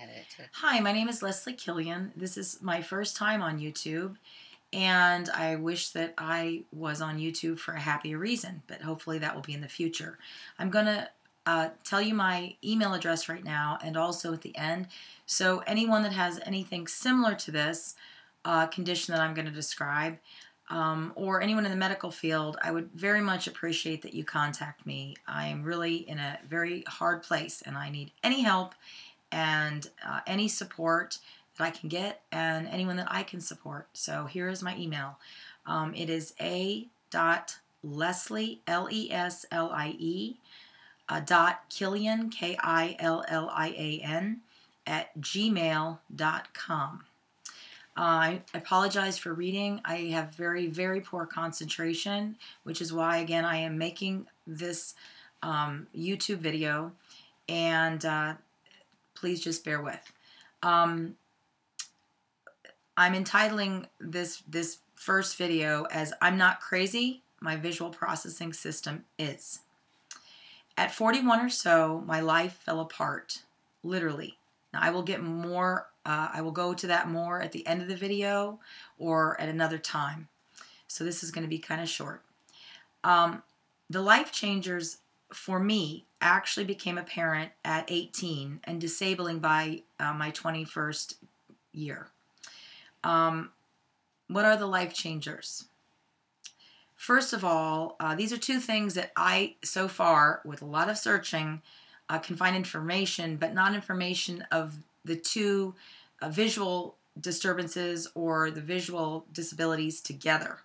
Edit. Hi, my name is Leslie Killian. This is my first time on YouTube, and I wish that I was on YouTube for a happier reason, but hopefully that will be in the future. I'm going to tell you my email address right now and also at the end. So anyone that has anything similar to this condition that I'm going to describe, or anyone in the medical field, I would very much appreciate that you contact me. I am really in a very hard place and I need any help and any support that I can get and anyone that I can support. So here is my email. It is a.leslie, Leslie, .Killian, Killian, @gmail.com. I apologize for reading. I have very, very poor concentration, which is why, again, I am making this YouTube video, and please just bear with. I'm entitling this first video as "I'm Not Crazy, My Visual Processing System Is." At 41 or so, my life fell apart, literally. Now, I will get more, I will go to that more at the end of the video or at another time. So this is going to be kind of short. The life changers for me actually became apparent at 18 and disabling by my 21st year. What are the life changers? First of all, these are two things that I, so far, with a lot of searching, can find information, but not information of the two visual disturbances or the visual disabilities together.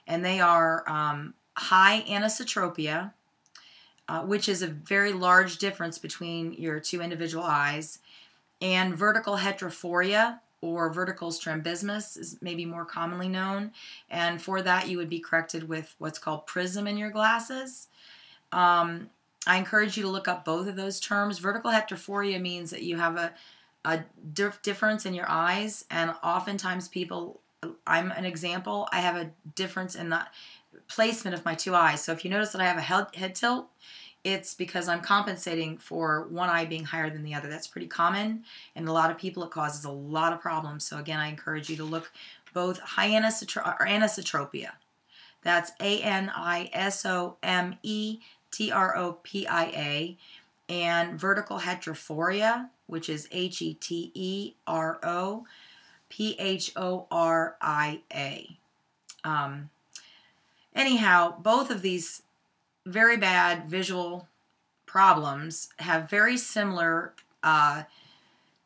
And they are high anisotropia, which is a very large difference between your two individual eyes, and vertical heterophoria, or vertical strabismus is maybe more commonly known. And for that, you would be corrected with what's called prism in your glasses. I encourage you to look up both of those terms. Vertical heterophoria means that you have a difference in your eyes, and oftentimes people, I'm an example, I have a difference in the placement of my two eyes. So if you notice that I have a head tilt, it's because I'm compensating for one eye being higher than the other. That's pretty common, and a lot of people it causes a lot of problems. So again, I encourage you to look both high anisotropia. That's ANISOMETROPIA, and vertical heterophoria, which is HETEROPHORIA. Anyhow, both of these very bad visual problems have very similar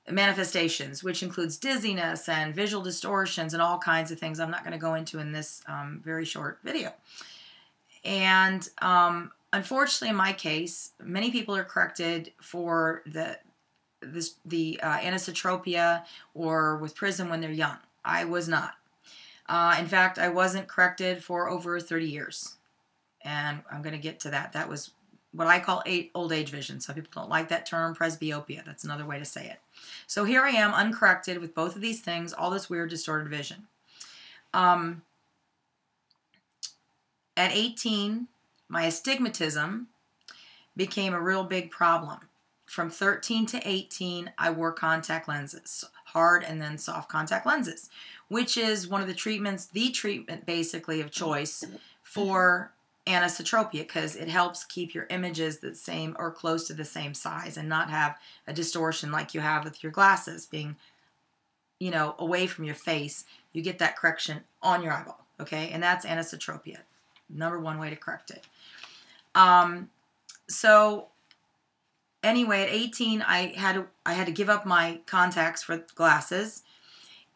manifestations, which includes dizziness and visual distortions and all kinds of things I'm not going to go into in this very short video. And unfortunately, in my case, many people are corrected for the anisotropia or with prism when they're young. I was not. In fact, I wasn't corrected for over 30 years. And I'm going to get to that. That was what I call old age vision. Some people don't like that term, presbyopia. That's another way to say it. So here I am, uncorrected with both of these things, all this weird distorted vision. At 18, my astigmatism became a real big problem. From 13 to 18, I wore contact lenses, hard and then soft contact lenses, which is one of the treatment basically of choice for anisotropia, because it helps keep your images the same or close to the same size and not have a distortion like you have with your glasses being, you know, away from your face. You get that correction on your eyeball, okay? And that's anisotropia, number one way to correct it. So anyway, at 18, I had to give up my contacts for glasses,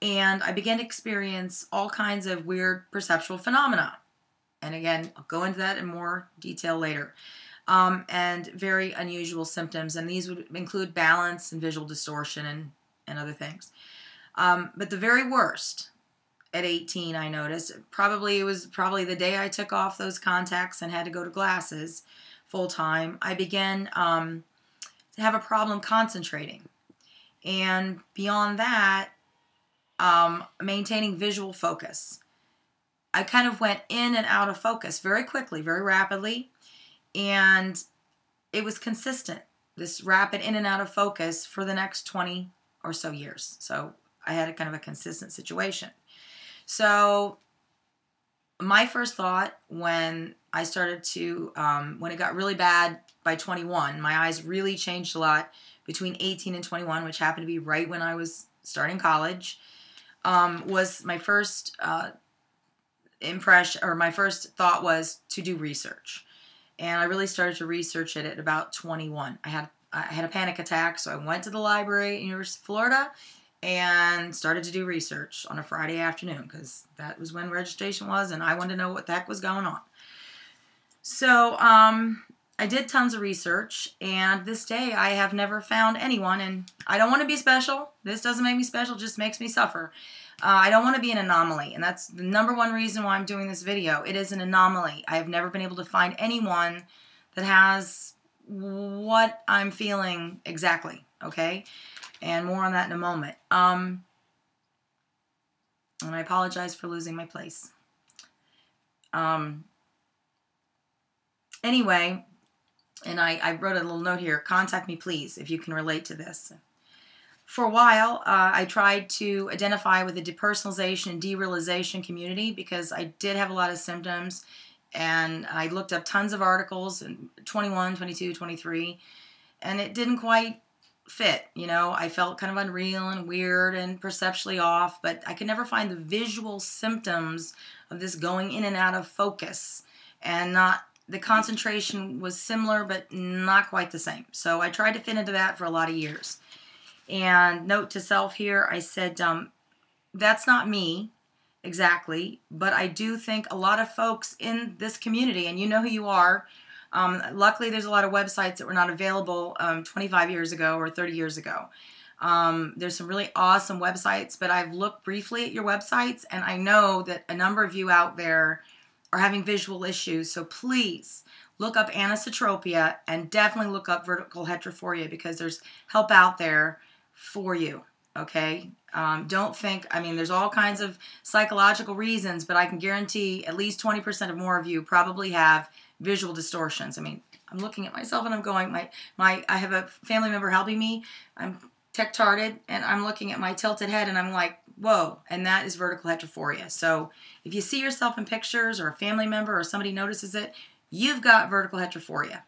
and I began to experience all kinds of weird perceptual phenomena. And again, I'll go into that in more detail later. And very unusual symptoms, and these would include balance and visual distortion and other things. But the very worst at 18, I noticed, it was probably the day I took off those contacts and had to go to glasses full time, I began to have a problem concentrating. And beyond that, maintaining visual focus. I kind of went in and out of focus very quickly, very rapidly, and it was consistent, this rapid in and out of focus for the next 20 or so years. So I had a kind of a consistent situation. So my first thought when I started to, when it got really bad by 21, my eyes really changed a lot between 18 and 21, which happened to be right when I was starting college, was my first impression, or my first thought was to do research. And I really started to research it at about 21. I had a panic attack, so I went to the library at University of Florida and started to do research on a Friday afternoon, because that was when registration was, and I wanted to know what the heck was going on. So I did tons of research, and this day I have never found anyone, and I don't want to be special. This doesn't make me special, it just makes me suffer. I don't want to be an anomaly, and that's the number one reason why I'm doing this video. It is an anomaly. I have never been able to find anyone that has what I'm feeling exactly, okay? And more on that in a moment. And I apologize for losing my place. Anyway, and I wrote a little note here, contact me please if you can relate to this. For a while, I tried to identify with the depersonalization and derealization community because I did have a lot of symptoms, and I looked up tons of articles in 21, 22, 23, and it didn't quite fit. You know, I felt kind of unreal and weird and perceptually off, but I could never find the visual symptoms of this going in and out of focus, and the concentration was similar but not quite the same. So I tried to fit into that for a lot of years. And note to self here, I said, that's not me exactly, but I do think a lot of folks in this community, and you know who you are. Luckily, there's a lot of websites that were not available 25 years ago or 30 years ago. There's some really awesome websites, but I've looked briefly at your websites, and I know that a number of you out there are having visual issues. So please look up anisotropia, and definitely look up vertical heterophoria, because there's help out there for you, okay? Don't think, I mean, there's all kinds of psychological reasons, but I can guarantee at least 20% of more of you probably have visual distortions. I mean, I'm looking at myself and I'm going, I have a family member helping me. I'm tech-tarded, and I'm looking at my tilted head, and I'm like, whoa, and that is vertical heterophoria. So if you see yourself in pictures, or a family member or somebody notices it, you've got vertical heterophoria.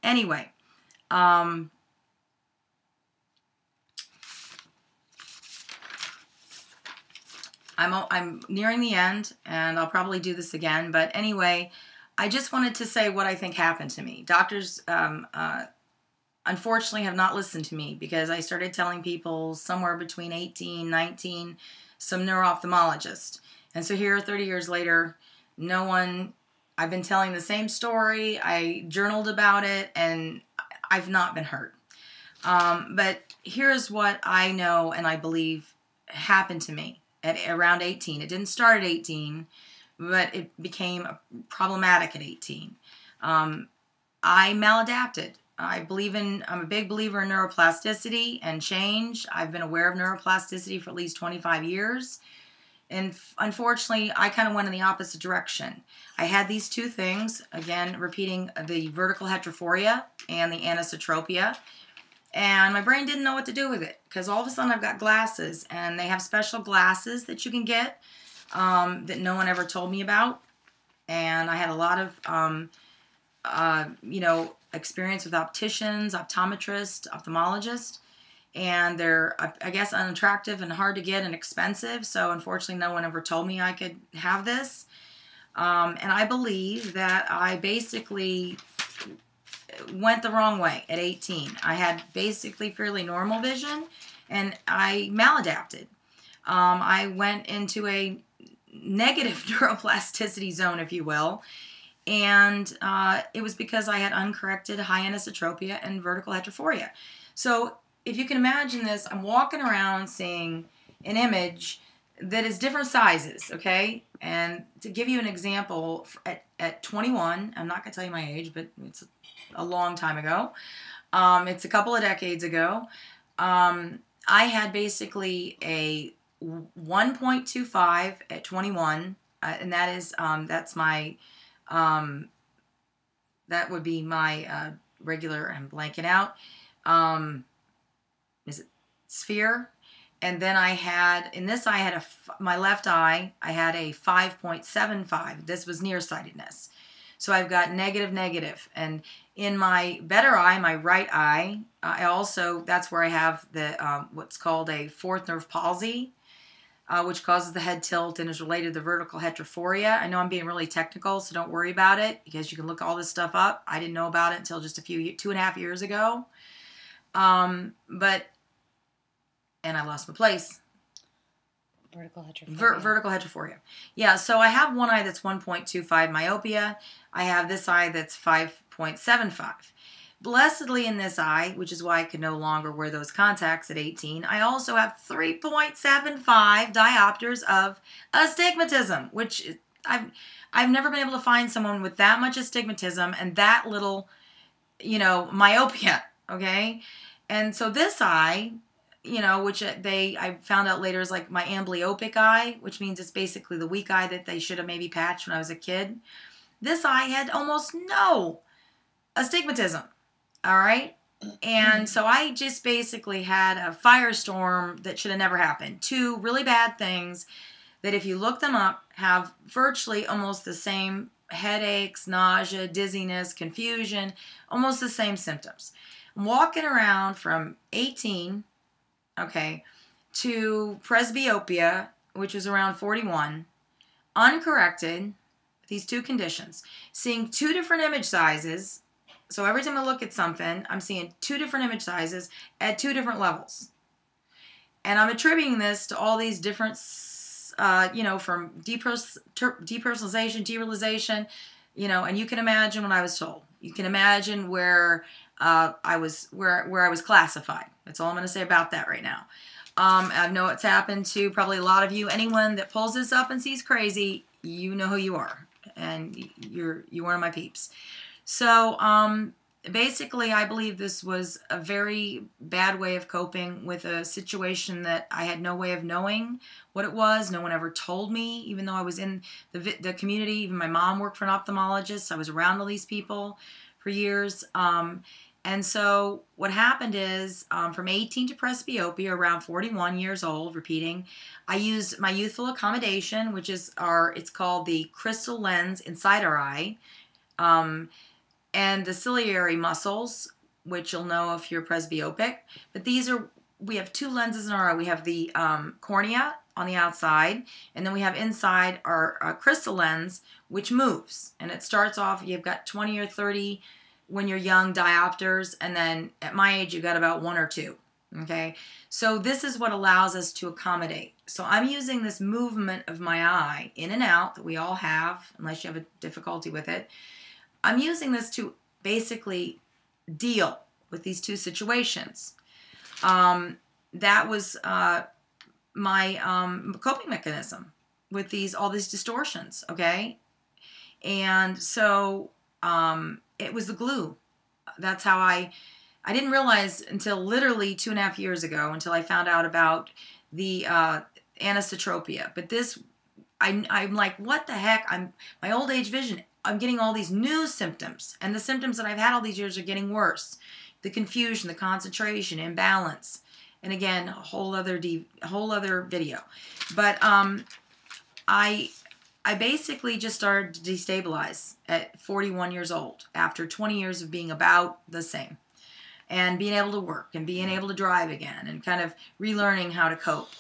Anyway, I'm nearing the end, and I'll probably do this again. But anyway, I just wanted to say what I think happened to me. Doctors, unfortunately, have not listened to me, because I started telling people somewhere between 18, 19, some neuro-ophthalmologist. And so here, 30 years later, no one, I've been telling the same story. I journaled about it, and I've not been hurt. But here's what I know and I believe happened to me at around 18. It didn't start at 18, but it became problematic at 18. I maladapted. I'm a big believer in neuroplasticity and change. I've been aware of neuroplasticity for at least 25 years. And unfortunately, I kind of went in the opposite direction. I had these two things, again, repeating the vertical heterophoria and the anisotropia. And my brain didn't know what to do with it, because all of a sudden I've got glasses, and they have special glasses that you can get that no one ever told me about. And I had a lot of, experience with opticians, optometrists, ophthalmologists, and they're, I guess, unattractive and hard to get and expensive. So unfortunately, no one ever told me I could have this. And I believe that I basically went the wrong way at 18. I had basically fairly normal vision, and I maladapted. I went into a negative neuroplasticity zone, if you will, and it was because I had uncorrected high anisotropia and vertical heterophoria. So if you can imagine this, I'm walking around seeing an image that is different sizes, okay? And to give you an example, at 21, I'm not going to tell you my age, but it's a long time ago. It's a couple of decades ago. I had basically a 1.25 at 21, and that is that's my that would be my regular. I'm blanking out. is it sphere? And then I had, in this eye, I had my left eye, I had a 5.75. This was nearsightedness. So I've got negative, negative. And in my better eye, my right eye, I also, that's where I have the what's called a fourth nerve palsy, which causes the head tilt and is related to the vertical heterophoria. I know I'm being really technical, so don't worry about it, because you can look all this stuff up. I didn't know about it until just 2.5 years ago. And I lost my place. Vertical heterophoria. Vertical heterophoria. Yeah, so I have one eye that's 1.25 myopia. I have this eye that's 5.75. Blessedly in this eye, which is why I could no longer wear those contacts at 18, I also have 3.75 diopters of astigmatism, which I've never been able to find someone with that much astigmatism and that little, myopia, okay? And so this eye, which I found out later is like my amblyopic eye, which means it's basically the weak eye that they should have maybe patched when I was a kid. This eye had almost no astigmatism, all right? And so I just basically had a firestorm that should have never happened. Two really bad things that if you look them up have virtually almost the same headaches, nausea, dizziness, confusion, almost the same symptoms. I'm walking around from 18 to presbyopia, which was around 41, uncorrected, these two conditions, seeing two different image sizes. So every time I look at something, I'm seeing two different image sizes at two different levels. And I'm attributing this to all these different, from depersonalization, derealization, and you can imagine what I was told. You can imagine where I was classified. That's all I'm going to say about that right now. I know it's happened to probably a lot of you. Anyone that pulls this up and sees crazy, you know who you are, and you're one of my peeps. So basically, I believe this was a very bad way of coping with a situation that I had no way of knowing what it was. No one ever told me, even though I was in the community. Even my mom worked for an ophthalmologist. I was around all these people for years. And so what happened is from 18 to presbyopia, around 41 years old, repeating, I used my youthful accommodation, which is it's called the crystal lens inside our eye, and the ciliary muscles, which you'll know if you're presbyopic. But we have two lenses in our eye. We have the cornea on the outside, and then we have inside our crystal lens, which moves. And it starts off, you've got 20 or 30 when you're young diopters, and then at my age you got about 1 or 2. Okay, so this is what allows us to accommodate. So I'm using this movement of my eye in and out that we all have, unless you have a difficulty with it. I'm using this to basically deal with these two situations. That was my coping mechanism with all these distortions. Okay, and so it was the glue. That's how I didn't realize until literally 2.5 years ago, until I found out about the anisotropia. But this, I'm like, what the heck? My old age vision. I'm getting all these new symptoms, and the symptoms that I've had all these years are getting worse. The confusion, the concentration, imbalance, and again, a whole other video. But I basically just started to destabilize at 41 years old after 20 years of being about the same and being able to work and being able to drive again and kind of relearning how to cope.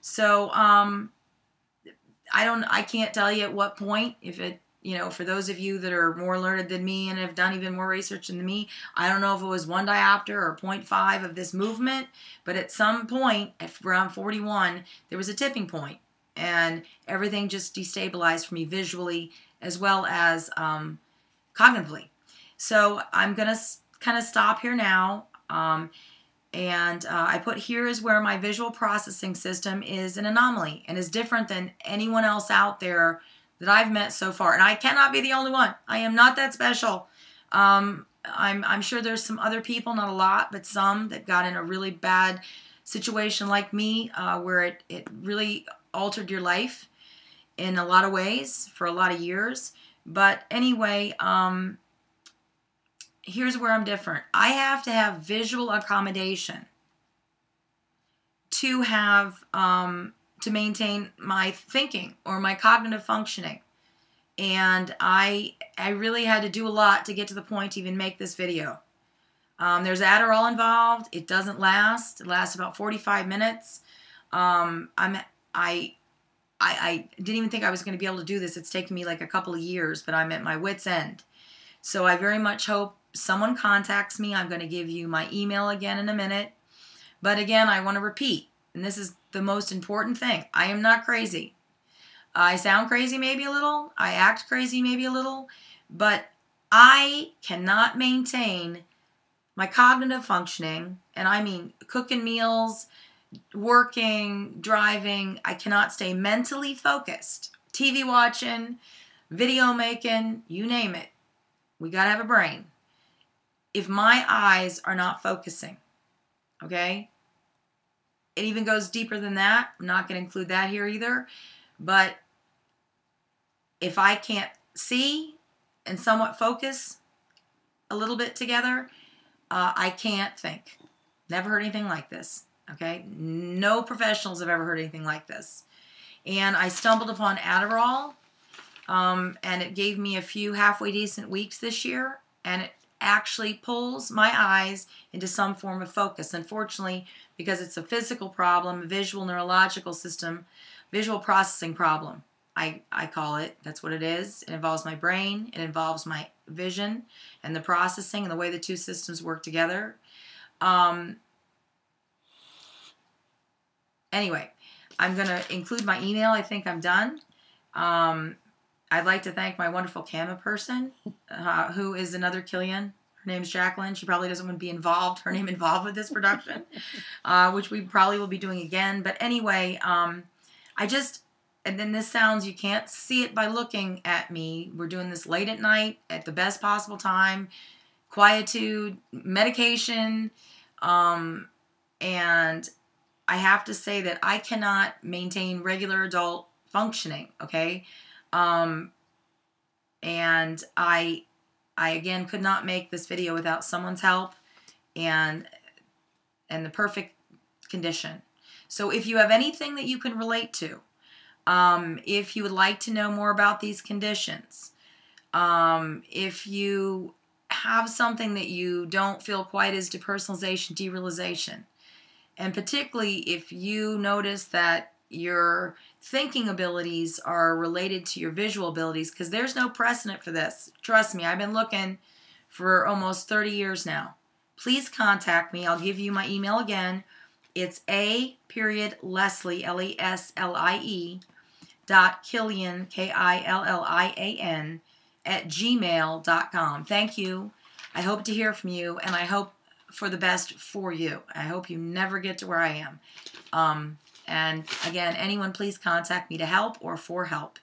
So I can't tell you at what point, if it, for those of you that are more learned than me and have done even more research than me, I don't know if it was 1 diopter or 0.5 of this movement, but at some point, at around 41, there was a tipping point. And everything just destabilized for me visually as well as cognitively. So I'm going to kind of stop here now. And I put here is where my visual processing system is an anomaly and is different than anyone else out there that I've met so far. And I cannot be the only one. I am not that special. I'm sure there's some other people, not a lot, but some that got in a really bad situation like me where it really altered your life in a lot of ways for a lot of years. But anyway, here's where I'm different. I have to have visual accommodation to have, to maintain my thinking or my cognitive functioning. And I really had to do a lot to get to the point to even make this video. There's Adderall involved. It doesn't last. It lasts about 45 minutes. I didn't even think I was going to be able to do this. It's taken me like a couple of years, but I'm at my wit's end. So I very much hope someone contacts me. I'm going to give you my email again in a minute. But again, I want to repeat, and this is the most important thing. I am not crazy. I sound crazy maybe a little. I act crazy maybe a little. But I cannot maintain my cognitive functioning, and I mean cooking meals, working, driving. I cannot stay mentally focused. TV watching, video making, you name it. We got to have a brain. If my eyes are not focusing, okay? It even goes deeper than that. I'm not going to include that here either. But if I can't see and somewhat focus a little bit together, I can't think. Never heard anything like this, okay? No professionals have ever heard anything like this. And I stumbled upon Adderall, and it gave me a few halfway decent weeks this year, and it actually pulls my eyes into some form of focus. Unfortunately, because it's a physical problem, a visual neurological system, visual processing problem, I call it. That's what it is. It involves my brain. It involves my vision and the processing and the way the two systems work together. Anyway, I'm going to include my email. I think I'm done. I'd like to thank my wonderful camera person, who is another Killian. Her name's Jacqueline. She probably doesn't want to be involved, her name involved with this production, which we probably will be doing again. But anyway, and then this sounds, you can't see it by looking at me. We're doing this late at night at the best possible time, quietude, medication, and I have to say that I cannot maintain regular adult functioning, okay? And I again could not make this video without someone's help and the perfect condition. So if you have anything that you can relate to, if you would like to know more about these conditions, if you have something that you don't feel quite as depersonalization, derealization, and particularly if you notice that your thinking abilities are related to your visual abilities, because there's no precedent for this. Trust me, I've been looking for almost 30 years now. Please contact me. I'll give you my email again. It's a.leslie, Leslie, .Killian, Killian, @gmail.com. Thank you. I hope to hear from you, and I hope for the best for you. I hope you never get to where I am. And again, anyone please contact me to help or for help.